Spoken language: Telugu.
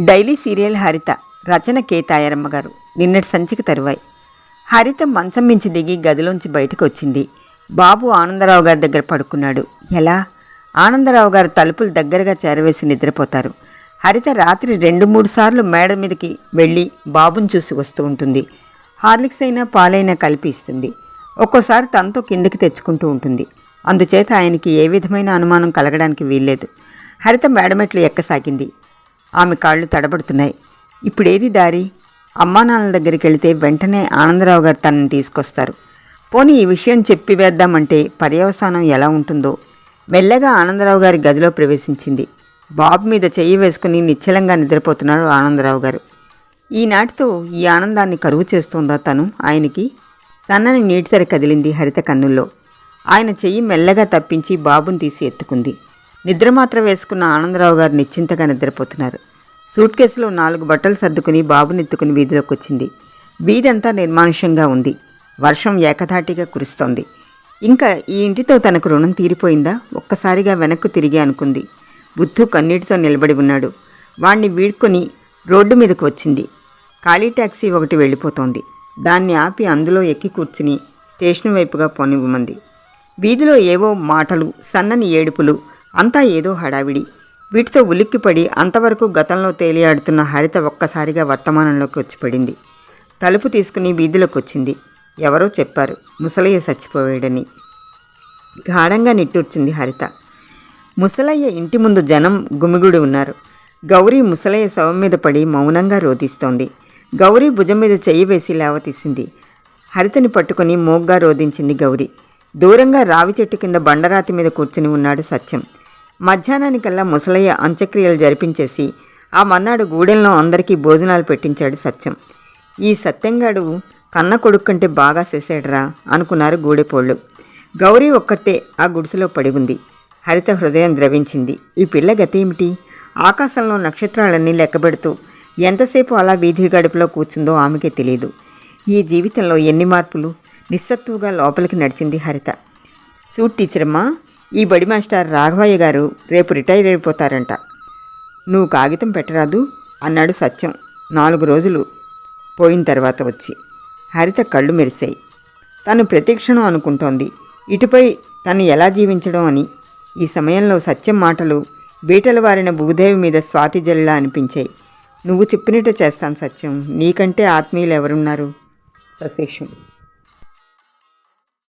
డైలీ సీరియల్ హరిత. రచన కె తాయారమ్మ గారు. నిన్నటి సంచిక తరువాయి. హరిత మంచం మించి దిగి గదిలోంచి బయటకు వచ్చింది. బాబు ఆనందరావు గారి దగ్గర పడుకున్నాడు. ఎలా? ఆనందరావు గారు తలుపులు దగ్గరగా చేరవేసి నిద్రపోతారు. హరిత రాత్రి 2-3 సార్లు మేడ మీదకి వెళ్ళి బాబుని చూసి వస్తూ ఉంటుంది. హార్లిక్స్ అయినా పాలైనా కలిపి ఇస్తుంది. ఒక్కోసారి తనతో కిందకి తెచ్చుకుంటూ ఉంటుంది. అందుచేత ఆయనకి ఏ విధమైన అనుమానం కలగడానికి వీల్లేదు. హరిత మేడమెట్లు ఎక్కసాగింది. ఆమె కాళ్ళు తడబడుతున్నాయి. ఇప్పుడేది దారి? అమ్మానాన్నల దగ్గరికి వెళితే వెంటనే ఆనందరావు గారు తనని తీసుకొస్తారు. పోనీ ఈ విషయం చెప్పి వేద్దామంటే పర్యవసానం ఎలా ఉంటుందో. మెల్లగా ఆనందరావు గారి గదిలో ప్రవేశించింది. బాబు మీద చెయ్యి వేసుకుని నిశ్చలంగా నిద్రపోతున్నాడు ఆనందరావు గారు. ఈనాటితో ఈ ఆనందాన్ని కరువు చేస్తోందా తను ఆయనకి? సన్నని నీటితెర కదిలింది హరిత కన్నుల్లో. ఆయన చెయ్యి మెల్లగా తప్పించి బాబుని తీసి ఎత్తుకుంది. నిద్రమాత్ర వేసుకున్న ఆనందరావు గారు నిశ్చింతగా నిద్రపోతున్నారు. సూట్ కేసులో 4 బట్టలు సర్దుకుని బాబునెత్తుకుని వీధిలోకి వచ్చింది. వీధంతా నిర్మానుష్యంగా ఉంది. వర్షం ఏకధాటిగా కురుస్తోంది. ఇంకా ఈ ఇంటితో తనకు రుణం తీరిపోయిందా? ఒక్కసారిగా వెనక్కు తిరిగి అనుకుంది. బుద్ధు కన్నీటితో నిలబడి ఉన్నాడు. వాణ్ణి వీడ్కొని రోడ్డు మీదకు వచ్చింది. ఖాళీ ట్యాక్సీ ఒకటి వెళ్ళిపోతోంది. దాన్ని ఆపి అందులో ఎక్కి కూర్చుని స్టేషన్ వైపుగా పోనివ్వమంది. వీధిలో ఏవో మాటలు, సన్నని ఏడుపులు, అంతా ఏదో హడావిడి. వీటితో ఉలిక్కిపడి అంతవరకు గతంలో తేలియాడుతున్న హరిత ఒక్కసారిగా వర్తమానంలోకి వచ్చిపడింది. తలుపు తీసుకుని వీధిలోకి వచ్చింది. ఎవరో చెప్పారు ముసలయ్య చచ్చిపోయాడని. గాఢంగా నిట్టూర్చింది హరిత. ముసలయ్య ఇంటి ముందు జనం గుమిగుడి ఉన్నారు. గౌరీ ముసలయ్య శవం మీద పడి మౌనంగా రోధిస్తోంది. గౌరీ భుజం మీద చెయ్యి వేసి లేవతీసింది. హరితని పట్టుకుని మోగ్గా రోధించింది గౌరీ. దూరంగా రావి చెట్టు కింద బండరాతి మీద కూర్చుని ఉన్నాడు సత్యం. మధ్యాహ్నానికల్లా ముసలయ్య అంత్యక్రియలు జరిపించేసి ఆ మన్నాడు గూడెంలో అందరికీ భోజనాలు పెట్టించాడు సత్యం. ఈ సత్యంగాడు కన్న కొడుకు కంటే బాగా చేసాడరా అనుకున్నారు గూడెపోళ్ళు. గౌరీ ఒక్కతే ఆ గుడిసెలో పడి ఉంది. హరిత హృదయం ద్రవించింది. ఈ పిల్ల గతేమిటి? ఆకాశంలో నక్షత్రాలన్నీ లెక్కబెడుతూ ఎంతసేపు అలా వీధి గడుపులో కూర్చుందో ఆమెకే తెలియదు. ఈ జీవితంలో ఎన్ని మార్పులు! నిస్సత్తువుగా లోపలికి నడిచింది హరిత. సూట్ టీచరమ్మా, ఈ బడి మాస్టర్ రాఘవయ్య గారు రేపు రిటైర్ అయిపోతారంట. నువ్వు కాగితం పెట్టరాదు అన్నాడు సత్యం 4 రోజులు పోయిన తర్వాత వచ్చి. హరిత కళ్ళు మెరిశాయి. తను ప్రతిక్షణం అనుకుంటోంది ఇటుపై తను ఎలా జీవించడం అని. ఈ సమయంలో సత్యం మాటలు బీటలు వారిన భూదేవి మీద స్వాతి జల్లా అనిపించాయి. నువ్వు చెప్పినట్టు చేస్తాను సత్యం. నీకంటే ఆత్మీయులు ఎవరున్నారు? సశేషం.